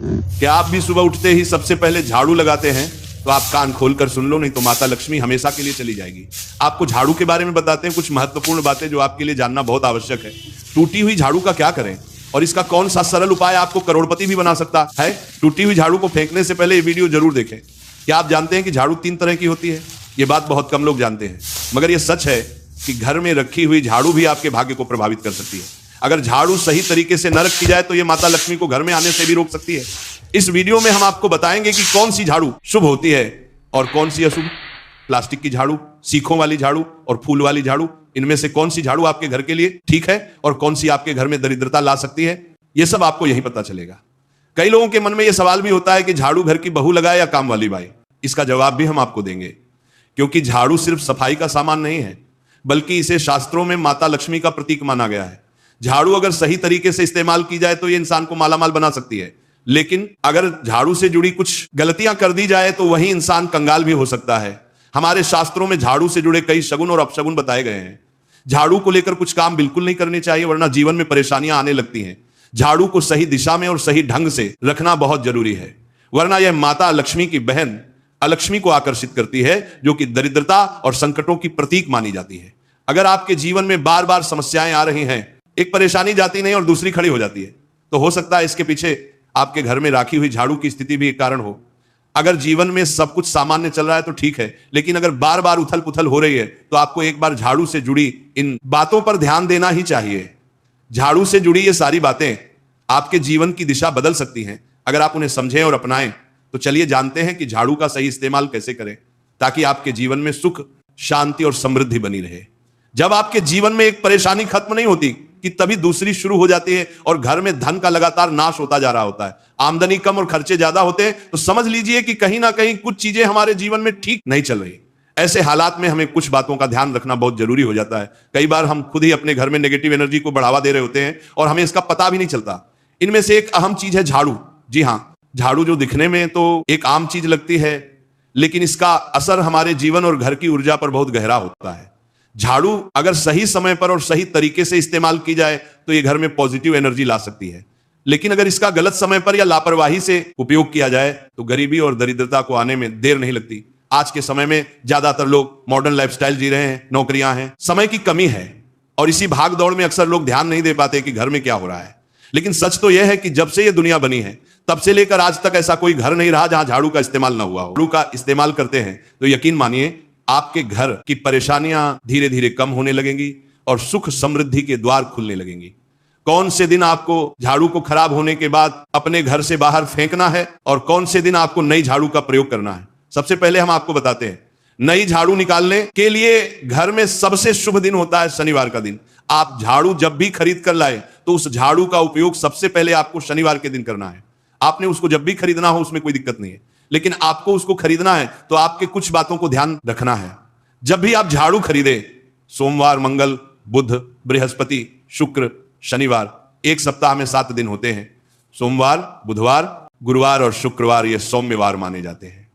क्या आप भी सुबह उठते ही सबसे पहले झाड़ू लगाते हैं? तो आप कान खोलकर सुन लो, नहीं तो माता लक्ष्मी हमेशा के लिए चली जाएगी। आपको झाड़ू के बारे में बताते हैं कुछ महत्वपूर्ण बातें जो आपके लिए जानना बहुत आवश्यक है। टूटी हुई झाड़ू का क्या करें और इसका कौन सा सरल उपाय आपको करोड़पति भी बना सकता है? टूटी हुई झाड़ू को फेंकने से पहले ये वीडियो जरूर देखें। क्या आप जानते हैं कि झाड़ू 3 तरह की होती है? ये बात बहुत कम लोग जानते हैं, मगर यह सच है कि घर में रखी हुई झाड़ू भी आपके भाग्य को प्रभावित कर सकती है। अगर झाड़ू सही तरीके से न रखी जाए तो यह माता लक्ष्मी को घर में आने से भी रोक सकती है। इस वीडियो में हम आपको बताएंगे कि कौन सी झाड़ू शुभ होती है और कौन सी अशुभ। प्लास्टिक की झाड़ू, सीखों वाली झाड़ू और फूल वाली झाड़ू, इनमें से कौन सी झाड़ू आपके घर के लिए ठीक है और कौन सी आपके घर में दरिद्रता ला सकती है, यह सब आपको यही पता चलेगा। कई लोगों के मन में यह सवाल भी होता है कि झाड़ू घर की बहू लगाए या काम वाली बाई। इसका जवाब भी हम आपको देंगे, क्योंकि झाड़ू सिर्फ सफाई का सामान नहीं है, बल्कि इसे शास्त्रों में माता लक्ष्मी का प्रतीक माना गया है। झाड़ू अगर सही तरीके से इस्तेमाल की जाए तो यह इंसान को मालामाल बना सकती है, लेकिन अगर झाड़ू से जुड़ी कुछ गलतियां कर दी जाए तो वही इंसान कंगाल भी हो सकता है। हमारे शास्त्रों में झाड़ू से जुड़े कई शगुन और अपशगुन बताए गए हैं। झाड़ू को लेकर कुछ काम बिल्कुल नहीं करने चाहिए, वरना जीवन में परेशानियां आने लगती हैं। झाड़ू को सही दिशा में और सही ढंग से रखना बहुत जरूरी है, वरना यह माता लक्ष्मी की बहन अलक्ष्मी को आकर्षित करती है, जो कि दरिद्रता और संकटों की प्रतीक मानी जाती है। अगर आपके जीवन में बार बार समस्याएं आ रही हैं, एक परेशानी जाती नहीं और दूसरी खड़ी हो जाती है, तो हो सकता है इसके पीछे आपके घर में राखी हुई झाड़ू की स्थिति भी एक कारण हो। अगर जीवन में सब कुछ सामान्य चल रहा है तो ठीक है, लेकिन अगर बार बार उथल पुथल हो रही है तो आपको एक बार झाड़ू से जुड़ी इन बातों पर ध्यान देना ही चाहिए। झाड़ू से जुड़ी ये सारी बातें आपके जीवन की दिशा बदल सकती हैं अगर आप उन्हें समझें और अपनाएं। तो चलिए जानते हैं कि झाड़ू का सही इस्तेमाल कैसे करें, ताकि आपके जीवन में सुख, शांति और समृद्धि बनी रहे। जब आपके जीवन में एक परेशानी खत्म नहीं होती कि तभी दूसरी शुरू हो जाती है और घर में धन का लगातार नाश होता जा रहा होता है। आमदनी कम और खर्चे ज्यादा होते हैं तो समझ लीजिए कि कहीं ना कहीं कुछ चीजें हमारे जीवन में ठीक नहीं चल रही। ऐसे हालात में हमें कुछ बातों का ध्यान रखना बहुत जरूरी हो जाता है। कई बार हम खुद ही अपने घर में नेगेटिव एनर्जी को बढ़ावा दे रहे होते हैं और हमें इसका पता भी नहीं चलता। इनमें से एक अहम चीज है झाड़ू। जी हाँ, झाड़ू जो दिखने में तो एक आम चीज लगती है, लेकिन इसका असर हमारे जीवन और घर की ऊर्जा पर बहुत गहरा होता है। झाड़ू अगर सही समय पर और सही तरीके से इस्तेमाल की जाए तो यह घर में पॉजिटिव एनर्जी ला सकती है, लेकिन अगर इसका गलत समय पर या लापरवाही से उपयोग किया जाए तो गरीबी और दरिद्रता को आने में देर नहीं लगती। आज के समय में ज्यादातर लोग मॉडर्न लाइफस्टाइल जी रहे हैं, नौकरियां हैं, समय की कमी है और इसी भाग दौड़ में अक्सर लोग ध्यान नहीं दे पाते कि घर में क्या हो रहा है। लेकिन सच तो यह है कि जब से यह दुनिया बनी है तब से लेकर आज तक ऐसा कोई घर नहीं रहा जहां झाड़ू का इस्तेमाल ना हुआ हो। झाड़ू का इस्तेमाल करते हैं तो यकीन मानिए आपके घर की परेशानियां धीरे धीरे कम होने लगेंगी और सुख समृद्धि के द्वार खुलने लगेंगी। कौन से दिन आपको झाड़ू को खराब होने के बाद अपने घर से बाहर फेंकना है और कौन से दिन आपको नई झाड़ू का प्रयोग करना है, सबसे पहले हम आपको बताते हैं। नई झाड़ू निकालने के लिए घर में सबसे शुभ दिन होता है शनिवार का दिन। आप झाड़ू जब भी खरीद कर लाए तो उस झाड़ू का उपयोग सबसे पहले आपको शनिवार के दिन करना है। आपने उसको जब भी खरीदना हो उसमें कोई दिक्कत नहीं है, लेकिन आपको उसको खरीदना है तो आपके कुछ बातों को ध्यान रखना है। जब भी आप झाड़ू खरीदे, सोमवार, मंगल, बुध, बृहस्पति, शुक्र, शनिवार, एक सप्ताह में 7 दिन होते हैं। सोमवार, बुधवार, गुरुवार और शुक्रवार ये सौम्यवार माने जाते हैं।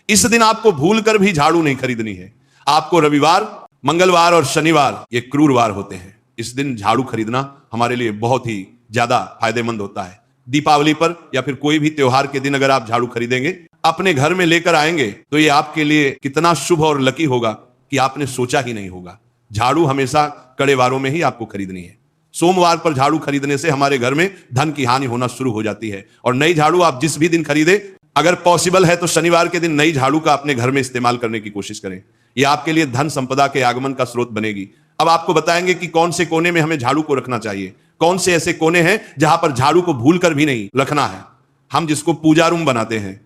इस दिन आपको भूलकर भी झाड़ू नहीं खरीदनी है। आपको रविवार, मंगलवार और शनिवार ये क्रूरवार होते हैं। इस दिन झाड़ू खरीदना हमारे लिए बहुत ही ज्यादा फायदेमंद होता है। दीपावली पर या फिर कोई भी त्योहार के दिन अगर आप झाड़ू खरीदेंगे, अपने घर में लेकर आएंगे तो ये आपके लिए कितना शुभ और लकी होगा कि आपने सोचा ही नहीं होगा। झाड़ू हमेशा कड़े वारों में ही आपको खरीदनी है। सोमवार पर झाड़ू खरीदने से हमारे घर में धन की हानि होना शुरू हो जाती है। और नई झाड़ू आप जिस भी दिन खरीदे, अगर पॉसिबल है तो शनिवार के दिन नई झाड़ू का अपने घर में इस्तेमाल करने की कोशिश करें। यह आपके लिए धन संपदा के आगमन का स्रोत बनेगी। अब आपको बताएंगे कि कौन से कोने में हमें झाड़ू को रखना चाहिए, कौन से ऐसे कोने हैं जहां पर झाड़ू को भूलकर भी नहीं रखना है। हम जिसको पूजा रूम बनाते हैं,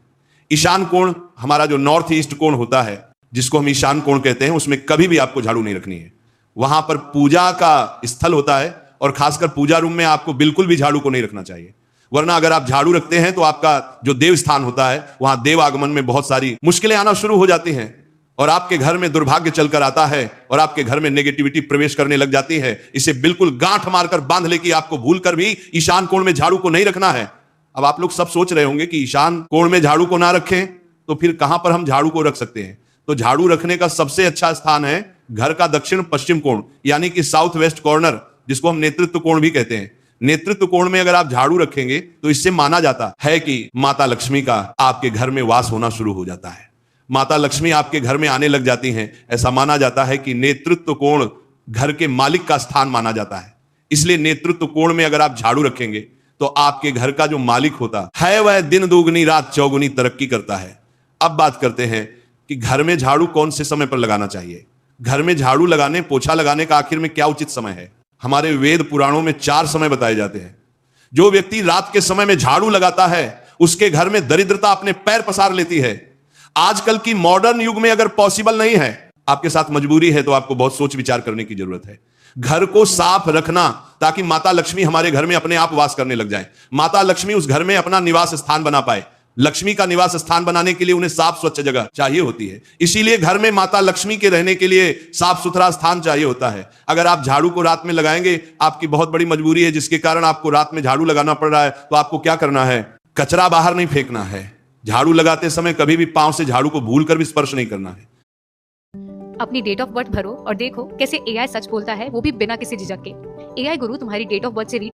ईशान कोण, हमारा जो नॉर्थ ईस्ट कोण होता है जिसको हम ईशान कोण कहते हैं, उसमें कभी भी आपको झाड़ू नहीं रखनी है। वहां पर पूजा का स्थल होता है और खासकर पूजा रूम में आपको बिल्कुल भी झाड़ू को नहीं रखना चाहिए, वरना अगर आप झाड़ू रखते हैं तो आपका जो देव स्थान होता है वहां देव आगमन में बहुत सारी मुश्किलें आना शुरू हो जाती हैं और आपके घर में दुर्भाग्य चलकर आता है और आपके घर में नेगेटिविटी प्रवेश करने लग जाती है। इसे बिल्कुल गांठ मारकर बांध ले कि आपको भूलकर भी ईशान कोण में झाड़ू को नहीं रखना है। अब आप लोग सब सोच रहे होंगे कि ईशान कोण में झाड़ू को ना रखें तो फिर कहां पर हम झाड़ू को रख सकते हैं। तो झाड़ू रखने का सबसे अच्छा स्थान है घर का दक्षिण पश्चिम कोण, यानी कि साउथ वेस्ट कॉर्नर, जिसको हम नेतृत्व कोण भी कहते हैं। नेतृत्व कोण में अगर आप झाड़ू रखेंगे तो इससे माना जाता है कि माता लक्ष्मी का आपके घर में वास होना शुरू हो जाता है, माता लक्ष्मी आपके घर में आने लग जाती हैं। ऐसा माना जाता है कि नेतृत्व कोण घर के मालिक का स्थान माना जाता है, इसलिए नेतृत्व कोण में अगर आप झाड़ू रखेंगे तो आपके घर का जो मालिक होता है वह दिन दोगुनी रात चौगुनी तरक्की करता है। अब बात करते हैं कि घर में झाड़ू कौन से समय पर लगाना चाहिए। घर में झाड़ू लगाने, पोछा लगाने का आखिर में क्या उचित समय है? हमारे वेद पुराणों में 4 समय बताए जाते हैं। जो व्यक्ति रात के समय में झाड़ू लगाता है उसके घर में दरिद्रता अपने पैर पसार लेती है। आजकल की मॉडर्न युग में अगर पॉसिबल नहीं है, आपके साथ मजबूरी है, तो आपको बहुत सोच विचार करने की जरूरत है। घर को साफ रखना ताकि माता लक्ष्मी हमारे घर में अपने आप वास करने लग जाए, माता लक्ष्मी उस घर में अपना निवास स्थान बना पाए। लक्ष्मी का निवास स्थान बनाने के लिए उन्हें साफ स्वच्छ जगह चाहिए होती है, इसीलिए घर में माता लक्ष्मी के रहने के लिए साफ सुथरा स्थान चाहिए होता है। अगर आप झाड़ू को रात में लगाएंगे, आपकी बहुत बड़ी मजबूरी है जिसके कारण आपको रात में झाड़ू लगाना पड़ रहा है, तो आपको क्या करना है? कचरा बाहर नहीं फेंकना है। झाड़ू लगाते समय कभी भी पांव से झाड़ू को भूलकर भी स्पर्श नहीं करना है। अपनी डेट ऑफ बर्थ भरो और देखो कैसे एआई सच बोलता है, वो भी बिना किसी झिझक के। एआई गुरु तुम्हारी डेट ऑफ बर्थ से रीड।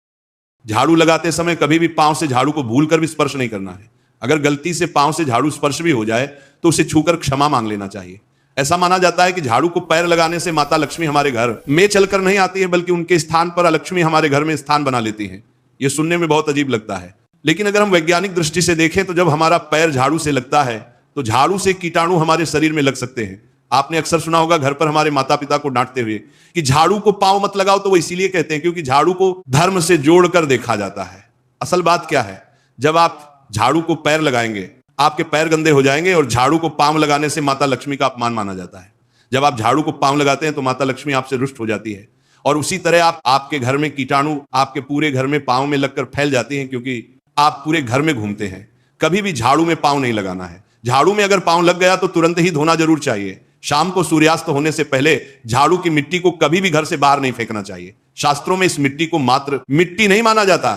झाड़ू लगाते समय कभी भी पांव से झाड़ू को भूलकर भी स्पर्श नहीं करना है। अगर गलती से पांव से झाड़ू स्पर्श भी हो जाए तो उसे छूकर क्षमा मांग लेना चाहिए। ऐसा माना जाता है कि झाड़ू को पैर लगाने से माता लक्ष्मी हमारे घर में चलकर नहीं आती है, बल्कि उनके स्थान पर लक्ष्मी हमारे घर में स्थान बना लेती है। यह सुनने में बहुत अजीब लगता है, लेकिन अगर हम वैज्ञानिक दृष्टि से देखें तो जब हमारा पैर झाड़ू से लगता है तो झाड़ू से कीटाणु हमारे शरीर में लग सकते हैं। आपने अक्सर सुना होगा घर पर हमारे माता पिता को डांटते हुए कि झाड़ू को पांव मत लगाओ, तो वो इसीलिए कहते हैं क्योंकि झाड़ू को धर्म से जोड़कर देखा जाता है। असल बात क्या है? जब आप झाड़ू को पैर लगाएंगे, आपके पैर गंदे हो जाएंगे, और झाड़ू को पांव लगाने से माता लक्ष्मी का अपमान माना जाता है। जब आप झाड़ू को पांव लगाते हैं तो माता लक्ष्मी आपसे रुष्ट हो जाती है, और उसी तरह आपके घर में कीटाणु आपके पूरे घर में पांव में लगकर फैल जाती हैं, क्योंकि आप पूरे घर में घूमते हैं। कभी भी झाड़ू में पांव नहीं लगाना है। झाड़ू में अगर पांव लग गया तो तुरंत ही धोना जरूर चाहिए। शाम को सूर्यास्त होने से पहले झाड़ू की मिट्टी को कभी भी घर से बाहर नहीं फेंकना चाहिए। शास्त्रों में इस मिट्टी को मात्र मिट्टी नहीं माना जाता,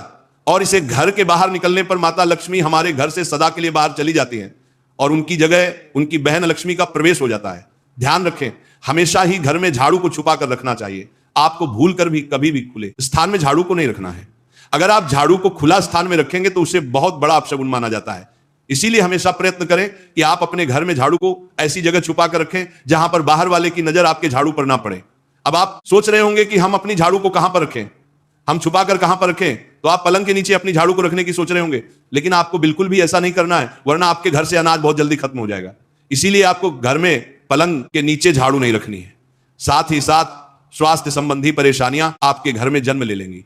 और इसे घर के बाहर निकलने पर माता लक्ष्मी हमारे घर से सदा के लिए बाहर चली जाती हैं और उनकी जगह उनकी बहन लक्ष्मी का प्रवेश हो जाता है। ध्यान रखें, हमेशा ही घर में झाड़ू को छुपा कर रखना चाहिए। आपको भूल कर भी कभी भी खुले स्थान में झाड़ू को नहीं रखना है। अगर आप झाड़ू को खुला स्थान में रखेंगे तो उसे बहुत बड़ा अपशगुन माना जाता है। इसीलिए हमेशा प्रयत्न करें कि आप अपने घर में झाड़ू को ऐसी जगह छुपा कर रखें जहां पर बाहर वाले की नजर आपके झाड़ू पर ना पड़े। अब आप सोच रहे होंगे कि हम अपनी झाड़ू को कहां पर रखें, हम छुपा कर कहां पर रखें? तो आप पलंग के नीचे अपनी झाड़ू को रखने की सोच रहे होंगे, लेकिन आपको बिल्कुल भी ऐसा नहीं करना है, वरना आपके घर से अनाज बहुत जल्दी खत्म हो जाएगा। इसीलिए आपको घर में पलंग के नीचे झाड़ू नहीं रखनी है। साथ ही साथ स्वास्थ्य संबंधी परेशानियां आपके घर में जन्म ले लेंगी।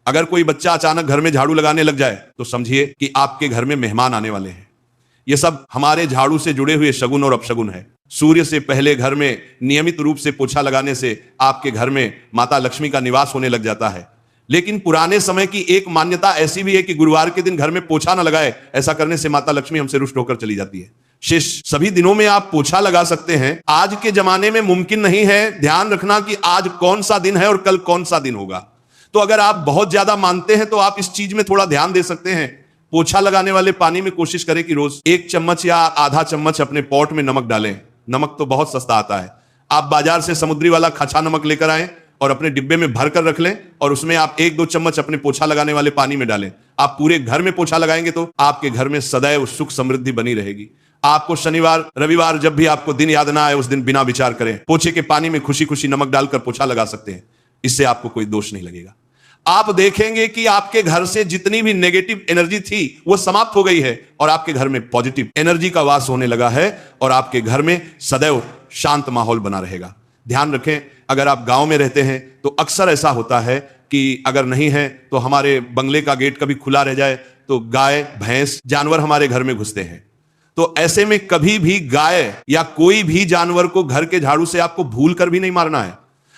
अगर कोई बच्चा अचानक घर में झाड़ू लगाने लग जाए तो समझिए कि आपके घर में मेहमान आने वाले हैं। यह सब हमारे झाड़ू से जुड़े हुए शगुन और अपशगुन है। सूर्य से पहले घर में नियमित रूप से पोछा लगाने से आपके घर में माता लक्ष्मी का निवास होने लग जाता है। लेकिन पुराने समय की एक मान्यता ऐसी भी है कि गुरुवार के दिन घर में पोछा न लगाए, ऐसा करने से माता लक्ष्मी हमसे रुष्ट होकर चली जाती है। शेष सभी दिनों में आप पोछा लगा सकते हैं। आज के जमाने में मुमकिन नहीं है। ध्यान रखना कि आज कौन सा दिन है और कल कौन सा दिन होगा। तो अगर आप बहुत ज्यादा मानते हैं तो आप इस चीज में थोड़ा ध्यान दे सकते हैं। पोछा लगाने वाले पानी में कोशिश करें कि रोज 1 चम्मच या आधा चम्मच अपने पॉट में नमक डालें। नमक तो बहुत सस्ता आता है। आप बाजार से समुद्री वाला खचा नमक लेकर आए और अपने डिब्बे में भर कर रख लें, और उसमें आप 1-2 चम्मच अपने पोछा लगाने वाले पानी में डालें। आप पूरे घर में पोछा लगाएंगे तो आपके घर में सदैव सुख समृद्धि बनी रहेगी। आपको शनिवार रविवार जब भी आपको दिन याद ना आए, उस दिन बिना विचार करें पोछे के पानी में खुशी खुशी नमक डालकर पोछा लगा सकते हैं। इससे आपको कोई दोष नहीं लगेगा। आप देखेंगे कि आपके घर से जितनी भी नेगेटिव एनर्जी थी वो समाप्त हो गई है, और आपके घर में पॉजिटिव एनर्जी का वास होने लगा है, और आपके घर में सदैव शांत माहौल बना रहेगा। ध्यान रखें, अगर आप गांव में रहते हैं तो अक्सर ऐसा होता है कि अगर नहीं है तो हमारे बंगले का गेट कभी खुला रह जाए तो गाय भैंस जानवर हमारे घर में घुसते हैं। तो ऐसे में कभी भी गाय या कोई भी जानवर को घर के झाड़ू से आपको भूल कर भी नहीं मारना है।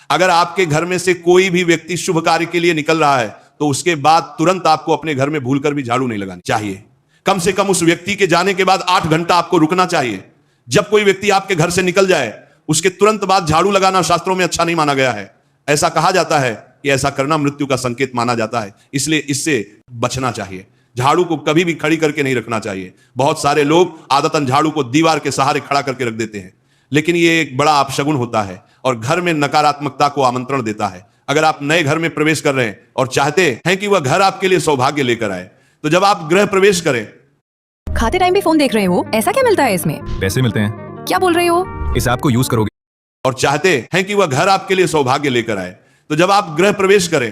अगर आपके घर में से कोई भी व्यक्ति शुभ कार्य के लिए निकल रहा है तो उसके बाद तुरंत आपको अपने घर में भूलकर भी झाड़ू नहीं लगानी चाहिए। कम से कम उस व्यक्ति के जाने के बाद 8 घंटा आपको रुकना चाहिए। जब कोई व्यक्ति आपके घर से निकल जाए उसके तुरंत बाद झाड़ू लगाना शास्त्रों में अच्छा नहीं माना गया है। ऐसा कहा जाता है कि ऐसा करना मृत्यु का संकेत माना जाता है, इसलिए इससे बचना चाहिए। झाड़ू को कभी भी खड़ी करके नहीं रखना चाहिए। बहुत सारे लोग आदतन झाड़ू को दीवार के सहारे खड़ा करके रख देते हैं, लेकिन यह एक बड़ा अपशगुन होता है और घर में नकारात्मकता को आमंत्रण देता है। अगर आप नए घर में प्रवेश कर रहे हैं और चाहते हैं कि वह घर आपके लिए सौभाग्य लेकर आए, तो जब आप गृह प्रवेश करें, खाते टाइम भी फोन देख रहे हो, ऐसा क्या मिलता है इसमें? पैसे मिलते हैं। क्या बोल रहे हो? इस ऐप को यूज करोगे और चाहते हैं कि वह घर आपके लिए सौभाग्य लेकर आए, तो जब आप गृह प्रवेश करें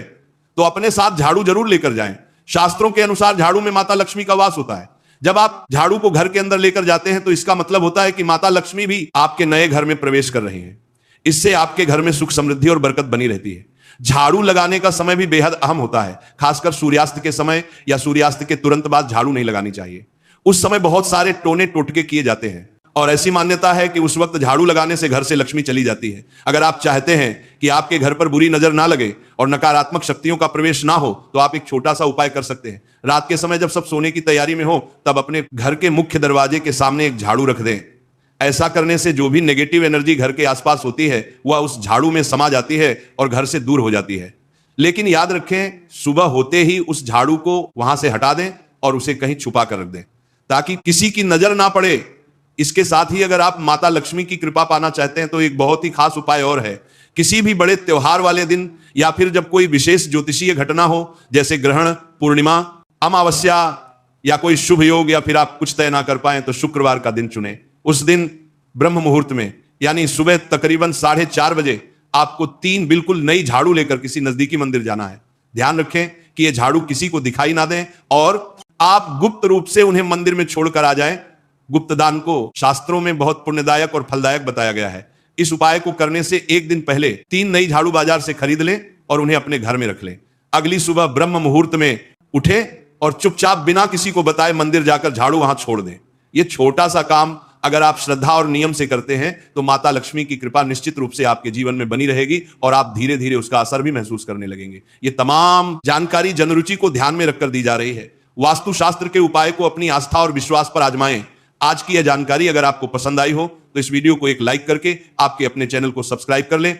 तो अपने साथ झाड़ू जरूर लेकर जाएं। शास्त्रों के अनुसार झाड़ू में माता लक्ष्मी का वास होता है। जब आप झाड़ू को घर के अंदर लेकर जाते हैं तो इसका मतलब होता है कि माता लक्ष्मी भी आपके नए घर में प्रवेश कर रही हैं। इससे आपके घर में सुख समृद्धि और बरकत बनी रहती है। झाड़ू लगाने का समय भी बेहद अहम होता है। खासकर सूर्यास्त के समय या सूर्यास्त के तुरंत बाद झाड़ू नहीं लगानी चाहिए। उस समय बहुत सारे टोने टोटके किए जाते हैं और ऐसी मान्यता है कि उस वक्त झाड़ू लगाने से घर से लक्ष्मी चली जाती है। अगर आप चाहते हैं कि आपके घर पर बुरी नजर ना लगे और नकारात्मक शक्तियों का प्रवेश ना हो, तो आप एक छोटा सा उपाय कर सकते हैं। रात के समय जब सब सोने की तैयारी में हो, तब अपने घर के मुख्य दरवाजे के सामने एक झाड़ू रख दें। ऐसा करने से जो भी नेगेटिव एनर्जी घर के आसपास होती है वह उस झाड़ू में समा जाती है और घर से दूर हो जाती है। लेकिन याद रखें, सुबह होते ही उस झाड़ू को वहां से हटा दें और उसे कहीं छुपा कर रख दें ताकि किसी की नजर ना पड़े। इसके साथ ही अगर आप माता लक्ष्मी की कृपा पाना चाहते हैं तो एक बहुत ही खास उपाय और है। किसी भी बड़े त्योहार वाले दिन या फिर जब कोई विशेष ज्योतिषीय घटना हो, जैसे ग्रहण, पूर्णिमा, अमावस्या या कोई शुभ योग, या फिर आप कुछ तय ना कर पाए तो शुक्रवार का दिन चुने। उस दिन ब्रह्म मुहूर्त में यानी सुबह तकरीबन 4:30 बजे आपको 3 बिल्कुल नई झाड़ू लेकर किसी नजदीकी मंदिर जाना है। ध्यान रखें कि यह झाड़ू किसी को दिखाई ना दें और आप गुप्त रूप से उन्हें मंदिर में छोड़कर आ जाएं। गुप्त दान को शास्त्रों में बहुत पुण्यदायक और फलदायक बताया गया है। इस उपाय को करने से एक दिन पहले 3 नई झाड़ू बाजार से खरीद लें और उन्हें अपने घर में रख लें। अगली सुबह ब्रह्म मुहूर्त में उठें और चुपचाप बिना किसी को बताए मंदिर जाकर झाड़ू वहां छोड़ दें। यह छोटा सा काम अगर आप श्रद्धा और नियम से करते हैं तो माता लक्ष्मी की कृपा निश्चित रूप से आपके जीवन में बनी रहेगी और आप धीरे धीरे उसका असर भी महसूस करने लगेंगे। ये तमाम जानकारी जनरुचि को ध्यान में रखकर दी जा रही है। वास्तुशास्त्र के उपाय को अपनी आस्था और विश्वास पर आजमाएं। आज की यह जानकारी अगर आपको पसंद आई हो तो इस वीडियो को एक लाइक करके आपके अपने चैनल को सब्सक्राइब कर लें।